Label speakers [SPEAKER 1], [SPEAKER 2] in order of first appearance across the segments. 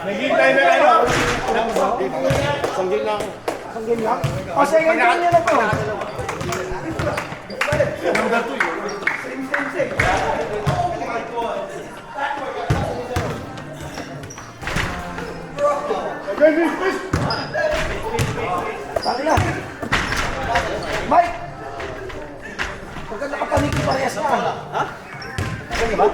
[SPEAKER 1] Naghintay na ano?
[SPEAKER 2] Sanggin lang.
[SPEAKER 3] Sanggin lang? O, second time nyo na po.
[SPEAKER 1] Number 2 yun.
[SPEAKER 3] Tangina. Mike! Pagka nakapaniki parehas na. Ha? Ano ba?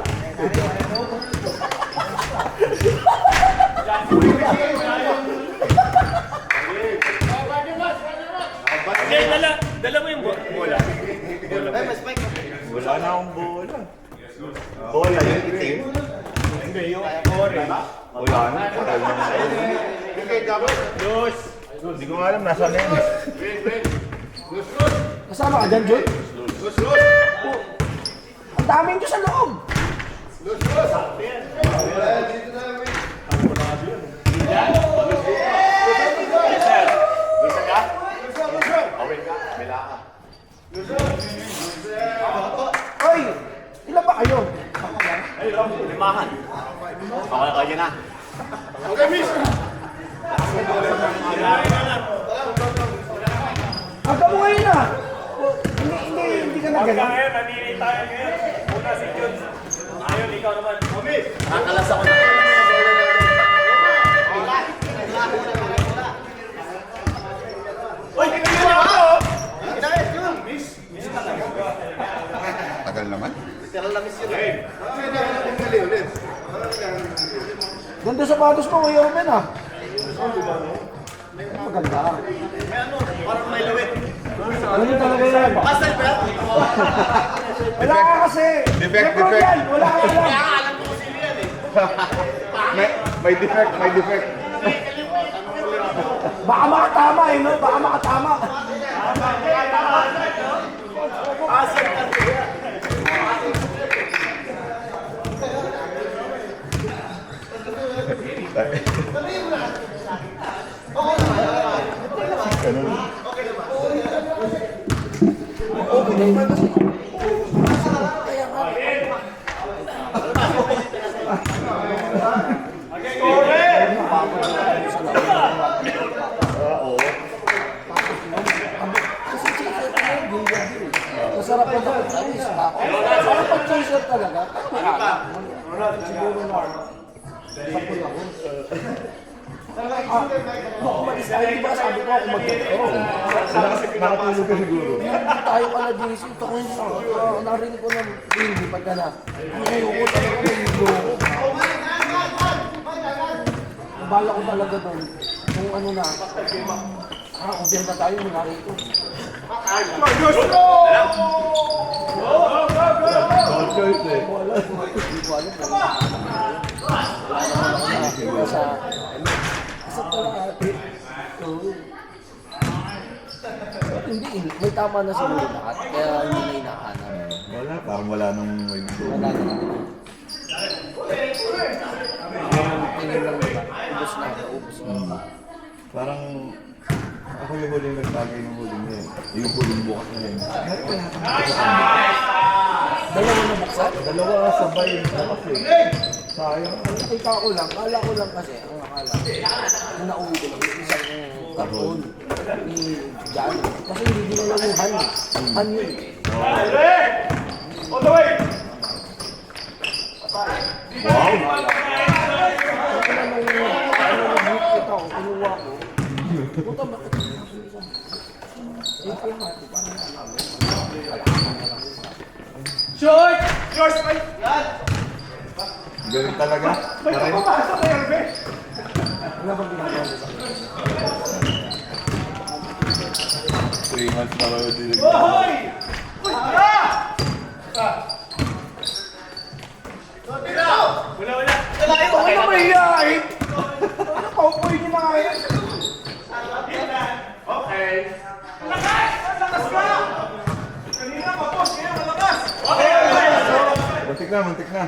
[SPEAKER 1] Dala mo yung bola.
[SPEAKER 2] Wala na akong bola. Bola yung itim?
[SPEAKER 1] Hindi, yung orange.
[SPEAKER 2] Wala na. Tagal na.
[SPEAKER 1] Dos.
[SPEAKER 2] Hindi ko nga alam, nasa na yun.
[SPEAKER 3] Kasama ka dyan, Joy? Oh, ang daming Diyos sa loob. Hoy! Ilan ba kayo?
[SPEAKER 2] Limahan. Okay na.
[SPEAKER 1] Okay, miss.
[SPEAKER 3] Hanggang mo ngayon na. Hindi ka na gano'n.
[SPEAKER 1] Ngayon, nanini tayo ngayon. Una si Jun. Ngayon, ikaw naman. Miss.
[SPEAKER 2] Nakalas ako na.
[SPEAKER 1] Uy, tingnan niyo ako!
[SPEAKER 4] Tagal naman.
[SPEAKER 3] Ganda sapatos mo, Kuya Ruben ah. Maganda.
[SPEAKER 1] Parang may lawit.
[SPEAKER 3] Ganun talaga yan.
[SPEAKER 1] Asal ba?
[SPEAKER 3] Wala ka kasi.
[SPEAKER 4] Defect,
[SPEAKER 3] Lebron
[SPEAKER 4] defect.
[SPEAKER 3] yan. Wala ka lang.
[SPEAKER 1] Alam ko sino yan eh.
[SPEAKER 4] May defect, may defect.
[SPEAKER 3] Baka makatama eh, no? Baka makatama.
[SPEAKER 1] Asal ka.
[SPEAKER 3] Masarap yung dapat sa isa. Sarap pag t-shirt talaga. Siguro na. Sapul ako. Kung umalis tayo, di ba sabi ko ako mag-toro?
[SPEAKER 2] Nakatulog ka siguro.
[SPEAKER 3] Hindi tayo pala JC. Ito ko yung narinig ko ng hindi pagka na. Ayoko talaga may hilo ko. Nabala ko talaga doon. Kung ano na. Kung benta tayo, minari ito.
[SPEAKER 2] No choice eh.
[SPEAKER 3] Wala. Hindi ko alam. Sa kalahati. Hindi, may tama na siguro lahat. Kaya hindi na hinahanap.
[SPEAKER 2] Wala, parang wala nang may gusto.
[SPEAKER 3] Wala na naman. Tingin lang nila. Ubus na. Ubus na.
[SPEAKER 2] Parang ako yung huling nagtagay ng huling niya. Yung huling bukas na yun.
[SPEAKER 3] Dalawa na buksan?
[SPEAKER 2] Dalawa sabay bukas eh. Sayang.
[SPEAKER 3] Nakita ko lang. Kala ko lang kasi. Ang akala. Ang nauwi ko lang. Yung isang karton ni Jan. Kasi hindi dinala yung Han eh. Han yun eh.
[SPEAKER 1] On the way!
[SPEAKER 2] Wow!
[SPEAKER 3] Kaya nung nag-meet kita ko, kinuha ko. Puta, bakit yung kalahati, parang
[SPEAKER 1] Short! Yours! Yan!
[SPEAKER 2] Galing talaga.
[SPEAKER 1] May pumasok na yan, be!
[SPEAKER 3] wala bang ginagawa mo sa akin?
[SPEAKER 2] 3 months na kayo din.
[SPEAKER 1] Hoy! Uy! Wala!
[SPEAKER 3] Ano na may yain? Ano paupuin niyo na ngayon?
[SPEAKER 1] Okay. Lakas! Lakas ka! Kanina pa, boss. Kaya malakas!
[SPEAKER 2] Muntik na, muntik na.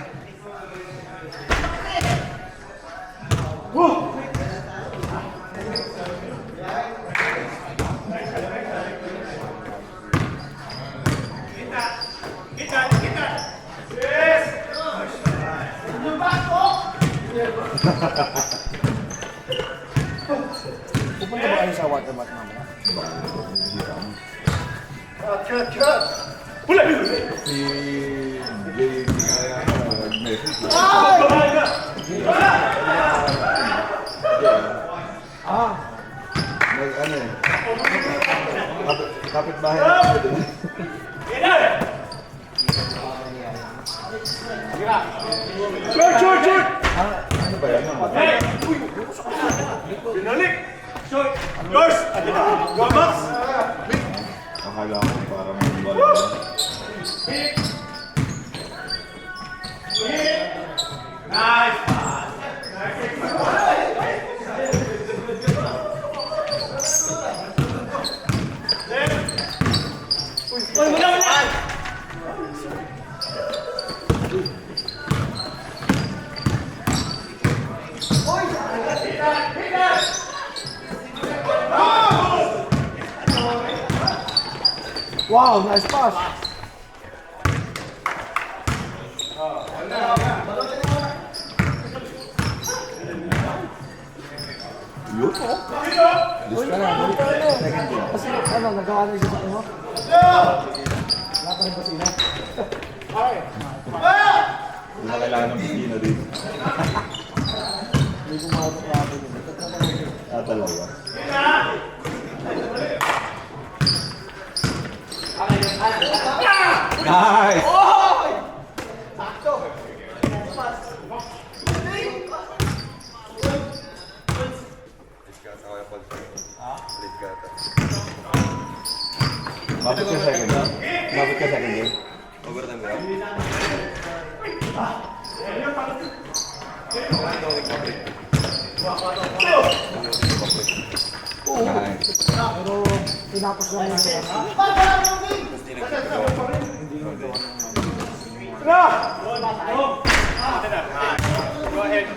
[SPEAKER 2] Si Jay, nag-message.
[SPEAKER 1] Babae na!
[SPEAKER 2] Ano eh. Kapit-bahay natin.
[SPEAKER 1] Short!
[SPEAKER 2] Ano ba yan?
[SPEAKER 1] Binalik! Short! Yours! Go, Max!
[SPEAKER 2] Akala ko parang wala.
[SPEAKER 1] Nice!
[SPEAKER 3] Wow, nice pass.
[SPEAKER 2] Yun o.
[SPEAKER 3] Balik ka na. Kasi ano, nagawa na siya sa ano? Wala pa rin pasina.
[SPEAKER 2] Hindi na kailangan ng pisina dito.
[SPEAKER 3] Hindi gumawag na ako yun.
[SPEAKER 2] Talaga. Nice! Mabot ka second game? Mabot ka second game? Overtime ba? Nice.
[SPEAKER 3] Pero tinapos lang yung kasi.
[SPEAKER 1] Go ahead.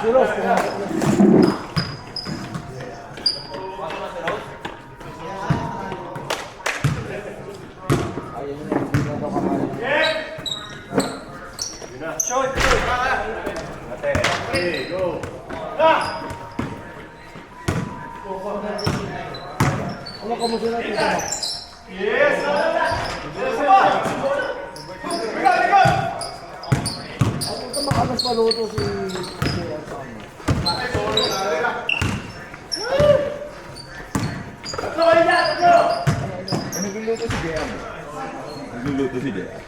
[SPEAKER 3] Silos, ayun na, hindi na daw kamali.
[SPEAKER 1] Short! Okay, go!
[SPEAKER 3] Ano ka mo sila dito?
[SPEAKER 1] Yes!
[SPEAKER 3] Ako ito makalas paluto si J.R. sa kanya.
[SPEAKER 2] Nagluluto si JM. Nagluluto si JM.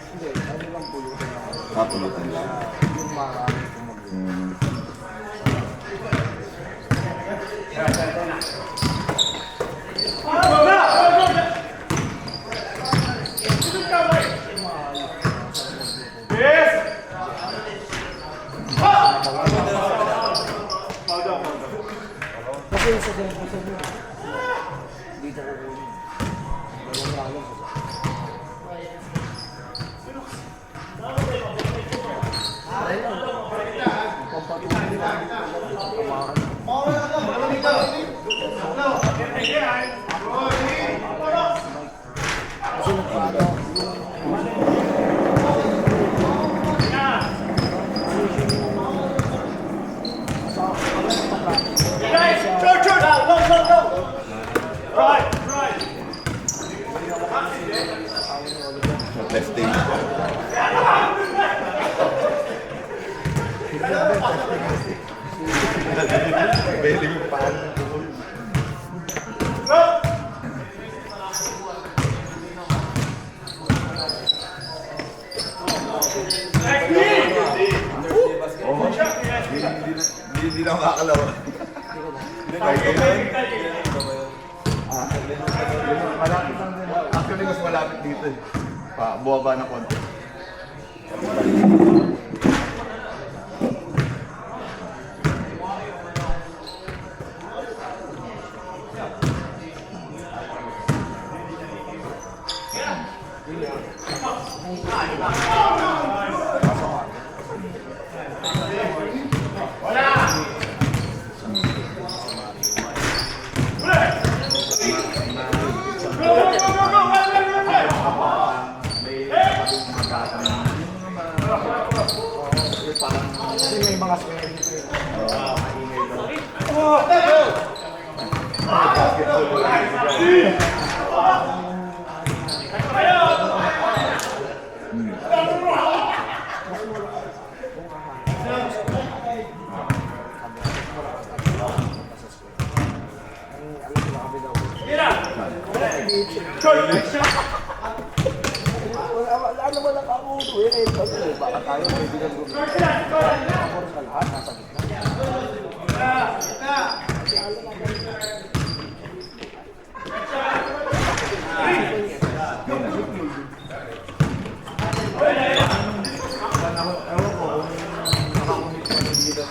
[SPEAKER 3] Hindi, ano lang pulutan na ako.
[SPEAKER 2] Kapulutan lang.
[SPEAKER 3] Yung maraming kumagluto.
[SPEAKER 1] Yes!
[SPEAKER 3] Kasi yung sa tempo sa mo, dito ko kunin. Dalawang lalong sa kasi nagkano,
[SPEAKER 1] Short! Long! Right!
[SPEAKER 2] Testing. Pwede mo paano. Hindi na makakalaro. Malapit lang din. Actually, mas malapit dito eh. Buwaba na konti.
[SPEAKER 3] parang, kasi may mga square dito yun. Wala naman ang kamuto eh. Baka tayo may bilang gumito. Ako sa lahat, nasa gitna.
[SPEAKER 2] Ewan ko kung nakakumit pa rin dito.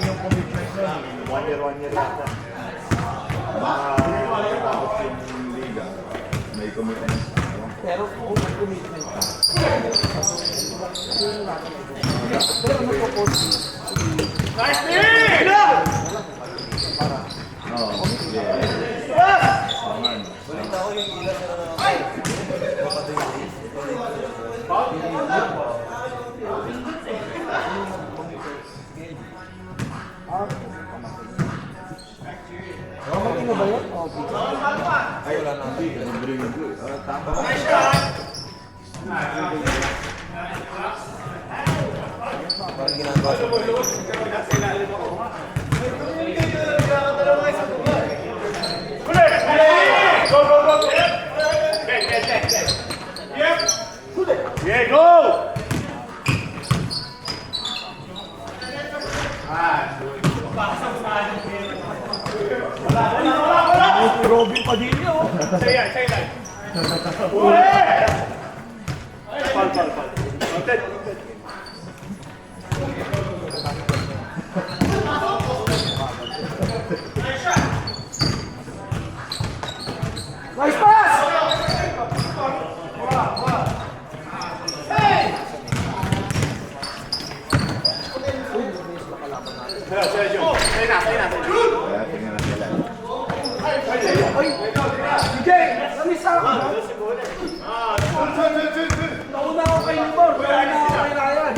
[SPEAKER 2] Yung commitment na, 1 year yata. Tapos yung liga, may commitment.
[SPEAKER 3] Pero kung may commitment ka, pero ano po po
[SPEAKER 1] Nice knee!
[SPEAKER 2] Oo.
[SPEAKER 5] Balita ko yung ilan na naman.
[SPEAKER 3] Pamating na ba yun? Oo, pizza.
[SPEAKER 5] Ay, wala na.
[SPEAKER 2] Tama.
[SPEAKER 5] Parang ginagawa sa
[SPEAKER 1] Go, go, go! Yep! Yeah, go!
[SPEAKER 3] Robin Padilla, oh.
[SPEAKER 1] Say that. Uli! Pal. Content.
[SPEAKER 3] Nice pass!
[SPEAKER 1] Say na.
[SPEAKER 2] Kaya tingnan na sila.
[SPEAKER 3] DJ, namisa ako. Nauna ako kay Libor. Nauna ako kay Ryan.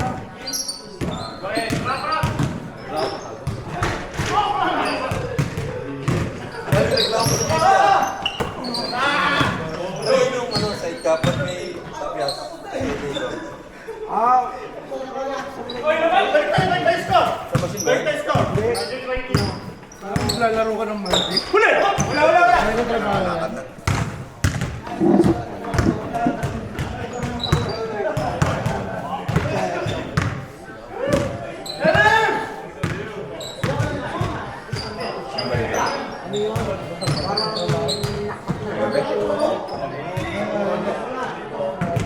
[SPEAKER 5] yung ano, side cap at may tapyas.
[SPEAKER 3] Ah,
[SPEAKER 5] Sa machine ba?
[SPEAKER 3] lalaro ka ng Magic.
[SPEAKER 1] Uli! Wala!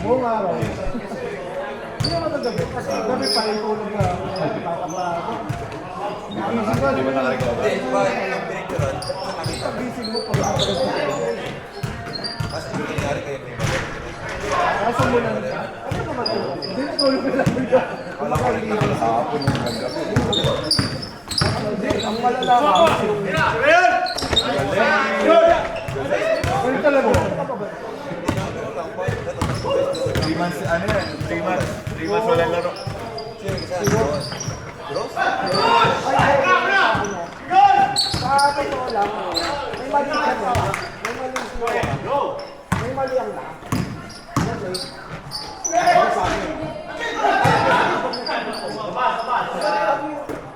[SPEAKER 3] Buong araw. Hindi naman ang gabi. Kasi gabi pa rin tulog na.
[SPEAKER 2] Hindi ba nakarecover?
[SPEAKER 5] Hindi, ba yung pinicturan? Nakita.
[SPEAKER 3] Bisig mo pag ako.
[SPEAKER 5] Kasi yung nangyari kayo may mga.
[SPEAKER 3] Kaso mo lang. Ano ba ba ito? Hindi ko ulit na lang.
[SPEAKER 2] Wala ko rin nakakapon yung naggabi.
[SPEAKER 3] Hindi, ang malalaman.
[SPEAKER 1] Ayan!
[SPEAKER 3] Ano talaga?
[SPEAKER 2] 3 months, ano yan? 3 months. 3 months walang laro.
[SPEAKER 5] Sino yung isa? Gross? Gross?
[SPEAKER 3] Sa totoo lang, may mali ka na. May mali siya. May mali ang lahat.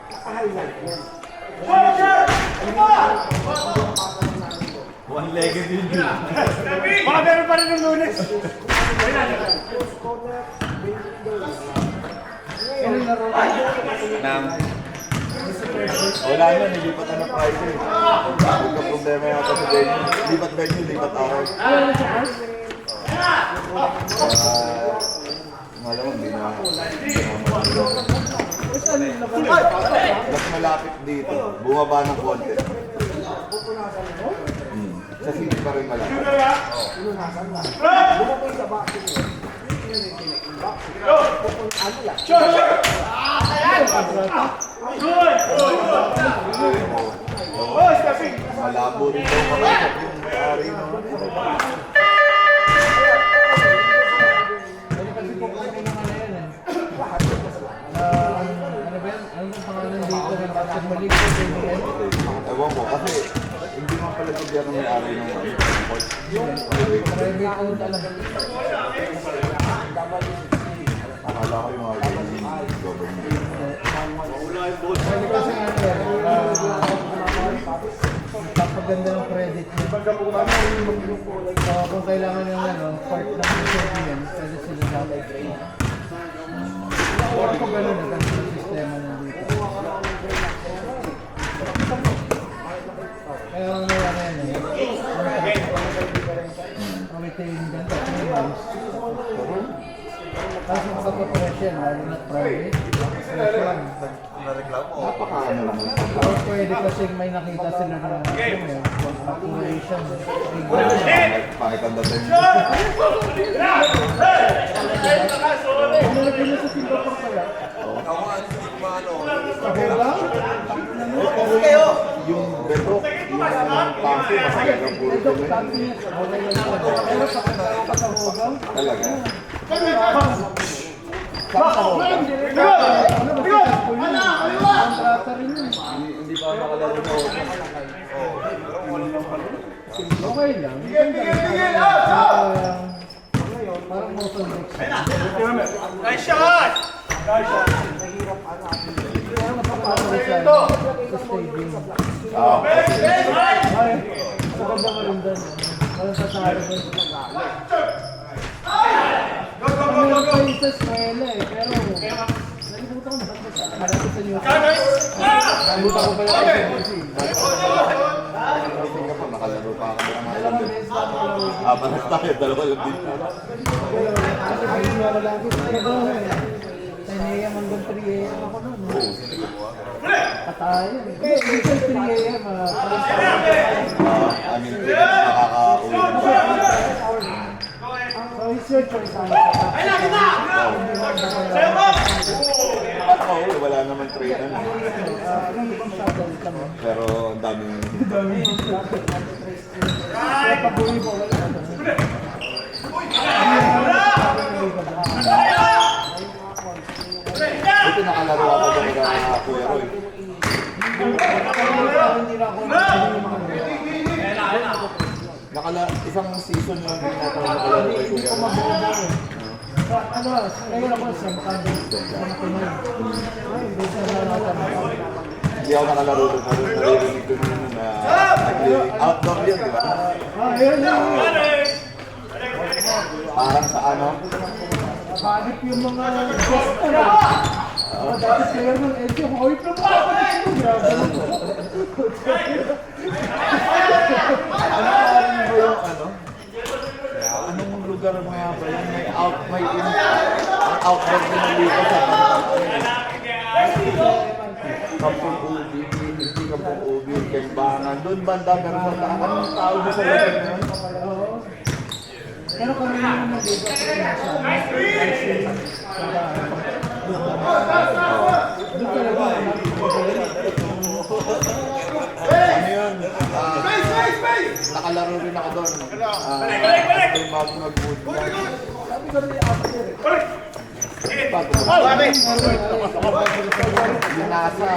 [SPEAKER 3] Naka-highlight yan.
[SPEAKER 2] One-legged yun yun.
[SPEAKER 1] Baka meron pa rin ng Lunes.
[SPEAKER 2] Nang wala na, nilipat na ng Friday. Magka-problema yata sa venue. Lipat venue, lipat hours. Malamang, hindi na mas malapit dito. Bumaba ng konti. Sa city pa rin malapit.
[SPEAKER 3] Inunasan lang. Bumabay sa boxing yun. Ano lang?
[SPEAKER 2] Malabo rin daw makasap yung ari ng Wala ko yung mga ganyan government.
[SPEAKER 6] Pwede kasi ano yan, kapaganda ng credit niya. Kung kailangan yung ano, part ng recipient, pwede sila dapat i-train. Kapag gano'n na, ganito yung sistema ng dito. Kaya ano yan eh, ang retain din, 3 months. Tapos makapag-press yan, lalo na private. Press yan.
[SPEAKER 2] Napaka-ano naman.
[SPEAKER 6] Or pwede kasi may nakita sila na operation.
[SPEAKER 2] Pangit ang dating.
[SPEAKER 6] Ano na pila sa Singapore pala?
[SPEAKER 5] Ako nga, hindi ko maano.
[SPEAKER 6] Sa Hoga?
[SPEAKER 2] Yung bedrock, yung pangko, masakit ang puro
[SPEAKER 6] Ito,
[SPEAKER 2] tuloy.
[SPEAKER 6] tanto niya sa Hoga yun. Pero pa sa Hoga?
[SPEAKER 2] Talaga.
[SPEAKER 6] Ano ba siya? Kontrata rin yun.
[SPEAKER 2] Hindi pa makalaro na ako.
[SPEAKER 6] Okay lang. Parang motion next.
[SPEAKER 1] Nice shot! Nice shot!
[SPEAKER 6] Kaya napapalo sa stadium. Ay, sa ganda mo rin doon. Walang sasali doon. Kami lang kayo sa eskwela eh, pero nalimutan ko na malapit sa New York. Nalimutan ko pala sa SBC.
[SPEAKER 2] Singapore, nakalaro pa ako ng mga
[SPEAKER 6] Dalawang beses lang ako laro.
[SPEAKER 2] Panas tayo, dalawa lang din.
[SPEAKER 6] Pero kasi hindi na lagi sa trabaho eh. 10 a.m. hanggang 3 a.m. ako nun. Patayan. Minsan 3 a.m.
[SPEAKER 2] I mean, nakaka-uwi na siya.
[SPEAKER 6] So it's your choice.
[SPEAKER 2] Ako, wala naman trainan. Pero ang dami.
[SPEAKER 6] Pag-uwi mo, wala ka doon.
[SPEAKER 2] Ito nakalaro ako doon ng Kuya Roy.
[SPEAKER 6] Hindi na ako
[SPEAKER 2] Isang season lang din natin nakalaro kay Kuya Roy.
[SPEAKER 6] ano, ngayon ako sa Pinoy. Ay, hindi siya nalalaman.
[SPEAKER 2] Hindi ako nakalaro doon, pero naririnig ko nun na outdoor yun, di ba?
[SPEAKER 6] Ayun lang.
[SPEAKER 2] Parang sa ano,
[SPEAKER 6] Bakit yung mga guest ko na? Dati player ng LG, hoy, kapatid ko, grabe.
[SPEAKER 2] ano ba yung ano? Anong lugar mga ba yun? Ang outdoor din ng dito sa Kampong Ubi, hindi Kampong Ubi, Kembangan, doon banda, pero sa taas, anong tao doon sa lugar na yun?
[SPEAKER 6] Oo. Pero kami naman dito sa doon talaga.
[SPEAKER 2] Ano yun? Nakalaro rin ako doon. After bago nag-boot.
[SPEAKER 6] Sabi ko rin after.
[SPEAKER 2] Yung NASA.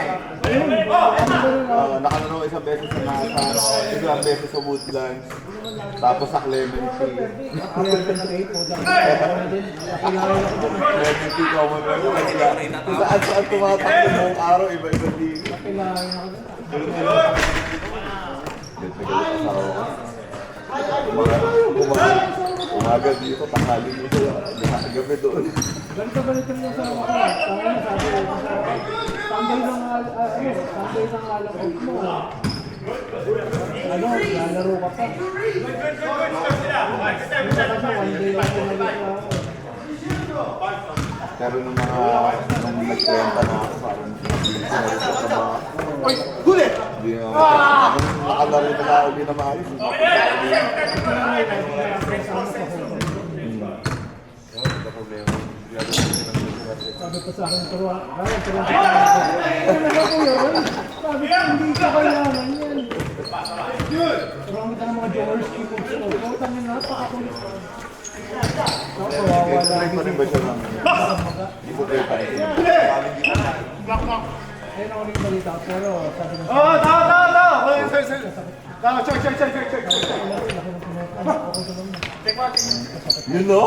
[SPEAKER 2] Nakalaro isang beses sa NASA, isang beses sa Woodlands, tapos sa Clementi. Clementi, Commonwealth, kung saan tumatakbo buong araw, iba-iba din. Umaga dito, tanghali dito, lahat gabi doon.
[SPEAKER 6] Ganito mo sa mga tambay ng alakot mo. Ano, lalaro ka pa. Kasi one day lang ko nagagawa.
[SPEAKER 2] Pero nung nag-kwenta na ako, parang sinabi ko sa mga... Uy! Huli! Hindi na ako. Nakalaro na ako, hindi na maayos.
[SPEAKER 6] Sabi ko sa akin, turuan ka Ano na ko yun? Sabi ko, hindi ko kailangan yan. Turuan kita ng mga Jaworski foods ko. Putang yun, napakakulit.
[SPEAKER 2] Try pa rin ba siya ng... Hindi ko kayo tayo.
[SPEAKER 6] Ayun ako nang balita, pero sabi ko,
[SPEAKER 2] Yun no?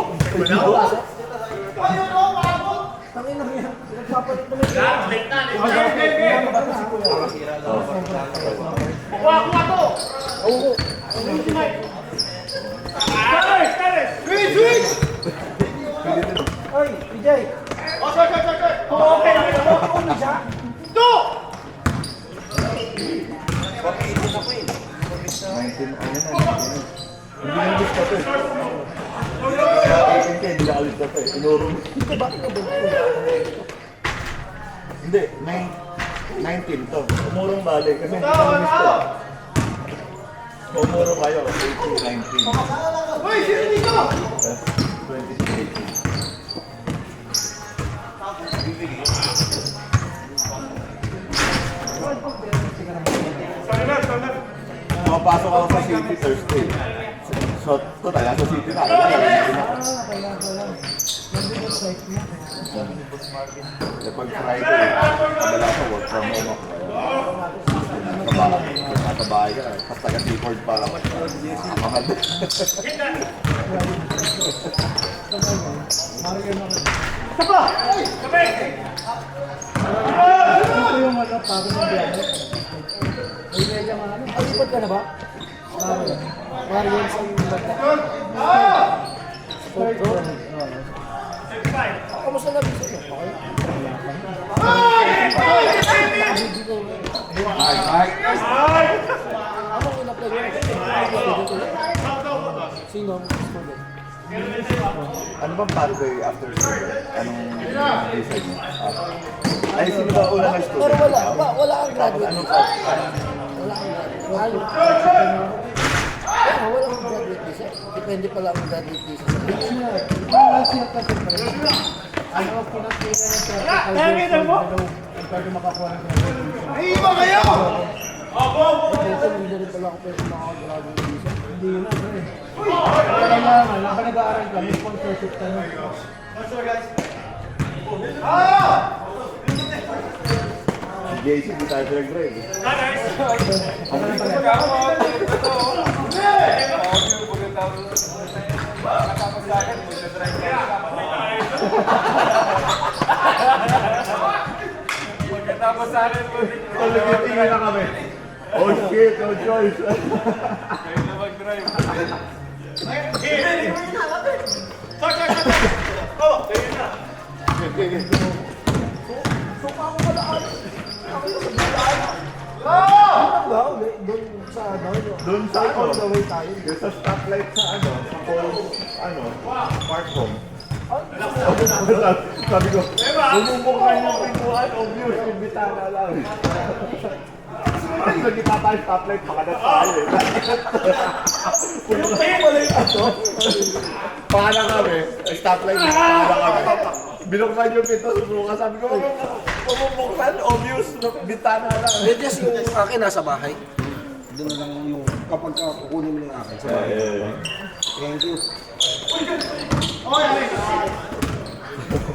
[SPEAKER 3] ina yan. Nagpapalit na lang.
[SPEAKER 1] Kuha to!
[SPEAKER 3] Oo.
[SPEAKER 1] Tares! Switch! Switch!
[SPEAKER 3] Ay, Vijay.
[SPEAKER 1] Sorry! Okay,
[SPEAKER 3] Ano siya?
[SPEAKER 1] Two!
[SPEAKER 2] 19, ano na, 19. Hindi na alis ka to eh. Kaya 18 ka, hindi na alis ka to eh. Inurong.
[SPEAKER 3] Ito ba? Ito ba?
[SPEAKER 2] Hindi, 19 to. Umurong balik kasi hindi ka alis to. Umurong kayo, 18, 19.
[SPEAKER 1] Uy, sino dito?
[SPEAKER 2] 26, 18. Pumapasok ako sa City Thursday. So, talaga sa City na. Pag Friday, madala ko work from home ako. Nasa bahay ka, tapos taga Seaford pa lang. Mahal.
[SPEAKER 6] Ito yung ano, pagod ng biyahe. May medya nga ano.
[SPEAKER 3] Ay, lipat ka na ba? Marian sa yung banda. Kamusta na bisa niyo? Okay? Ano yung na-play mo? Sino ang student?
[SPEAKER 2] Ano bang pathway after school? Anong visa niyo? Ay, sino ba una nag-student?
[SPEAKER 3] Pero wala ang graduate.
[SPEAKER 2] Anong path?
[SPEAKER 3] Wala ang graduate. Wala ang graduate visa. Depende pala ang graduate visa.
[SPEAKER 6] Last year kasi pala. Ano ang pinakita ng practical ang pwede makakuha ng graduate visa.
[SPEAKER 1] Iba kayo!
[SPEAKER 3] Ito, hindi rin pala ako pwede makagraduate visa.
[SPEAKER 6] Hindi na, eh. Kailangan, habang nag-aaral ka, may sponsorship ka na.
[SPEAKER 2] Si JC, di tayo pinag-drive. Tingin na kami. Oh shit, no choice. Doon sa ano, doon sa stoplight sa ano, sa park home. Sabi ko, bumubukay ng pintuan, obvious, yung bitana lang. Pag kita tayo stoplight, makadat tayo eh. Puno kayo pala yung ato. Pahala kami, stoplight, pahala kami. Binuksan yung pinto, susuka. Sabi ko, bumubuksan, obvious, bitana lang.
[SPEAKER 3] Medyas yung akin nasa bahay. Doon na lang yung kapag kukunin mo yung akin sa bahay. Thank you.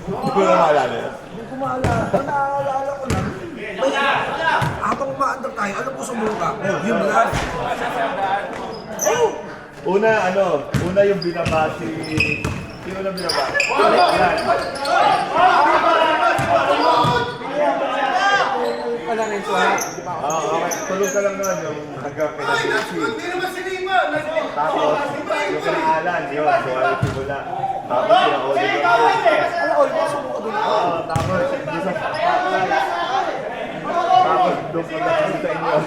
[SPEAKER 2] Hindi ko na maalala yan.
[SPEAKER 3] Hindi ko maalala. Naaalala ko lang. Habang umaandar tayo, alam ko sa mukha ko, yung lahat.
[SPEAKER 2] Una yung binabasi. Sino na binabasi? Yan.
[SPEAKER 3] Wala rin ito ha.
[SPEAKER 2] Okay. Tulog ka lang nun yung hanggang pinag-iisi.
[SPEAKER 1] Hindi naman sinima!
[SPEAKER 2] Tapos, yung pinaalan, yun. So, ayaw simula. Tapos, pina-audio ko.
[SPEAKER 3] Alam ko, yung sumuko doon.
[SPEAKER 2] Tapos, doon sa spotlight. Tapos, doon pagdating sa inyo.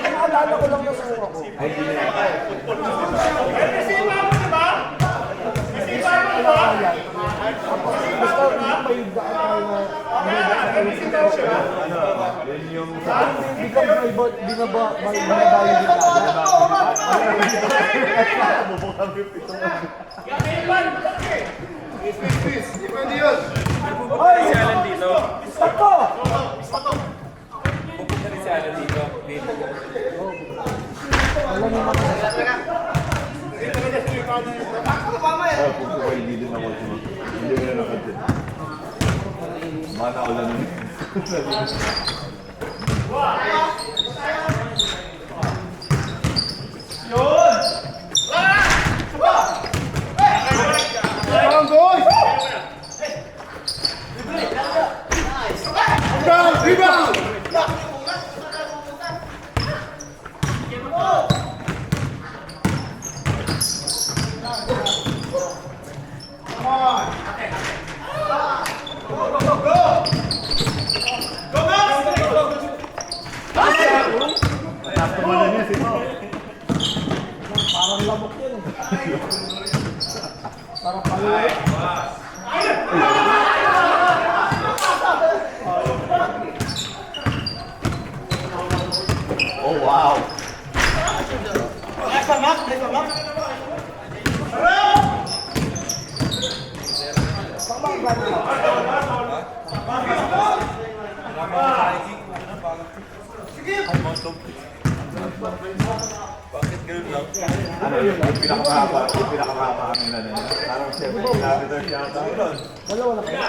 [SPEAKER 3] Naalala ko lang yung sumuko ko.
[SPEAKER 2] Ay, hindi na.
[SPEAKER 1] Sinima mo na ba? Sinima mo ba?
[SPEAKER 3] Basta may daan tayo na
[SPEAKER 2] Yun yung
[SPEAKER 3] hindi ka binabayo din
[SPEAKER 2] bubukang yung pitong.
[SPEAKER 1] Hindi pwede yun!
[SPEAKER 3] Hoy! Stop ko! Alam mo naman.
[SPEAKER 2] Oh, kung ko hindi din ako. Hindi ko na nakatid. Mana ko lang yun.
[SPEAKER 1] Come on, boys!
[SPEAKER 6] Para paluwa.
[SPEAKER 2] Oh, wow.
[SPEAKER 1] Next one, Max. Next one, Max.
[SPEAKER 5] Bakit ganun lang?
[SPEAKER 2] Ano yung pinakamahaba? Yung pinakamahaba kami na yun. Parang 7 kilometers yata.
[SPEAKER 6] Dalawa na kayo.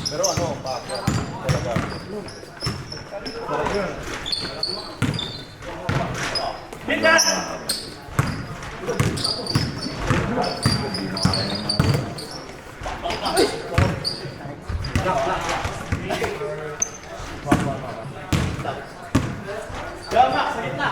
[SPEAKER 5] Pero ano, bakit? Talaga.
[SPEAKER 1] Go, Max. Sa gitna.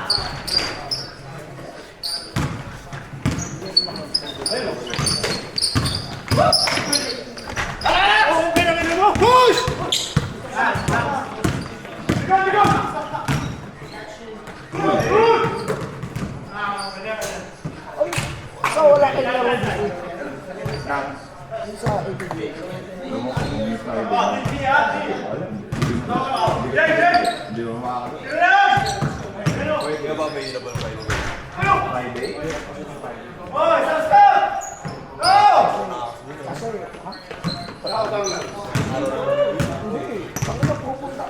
[SPEAKER 3] So, wala kayo laro dito. Yung sa ATV.
[SPEAKER 2] Hindi mo makakita.
[SPEAKER 5] Hindi ka ba available by the way?
[SPEAKER 2] Friday?
[SPEAKER 1] Oh, stop, stop. Go!
[SPEAKER 3] Kasi, ha? Hindi. Ang ina pupunta.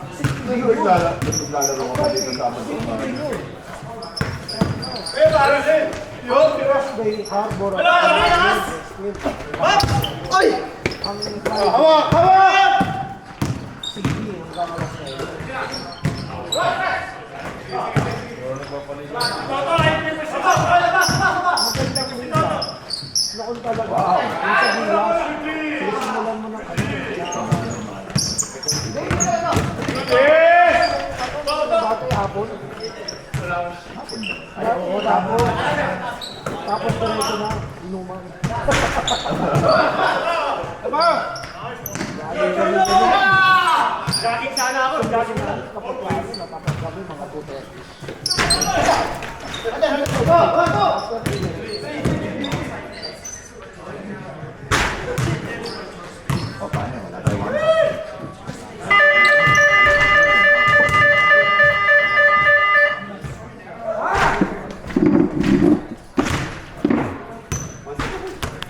[SPEAKER 2] Hindi ko naglalaro ka pa dito sa amin.
[SPEAKER 1] Eh, para din. Yun, tira.
[SPEAKER 3] Bay Harbor.
[SPEAKER 1] Wala, lakas! Ay!
[SPEAKER 3] Ang
[SPEAKER 1] Hawak! Hawak!
[SPEAKER 3] sige, hanggang alas 9. Noon talaga. Yung sa bilas, sisimulan mo ng ano. Dati hapon. Ay, oo, tapos. Tapos diretso na, inuman.
[SPEAKER 1] Jogging sana ako. Jogging na.
[SPEAKER 3] Kapag klase, natapos kami mga puti.
[SPEAKER 1] Go, go, go!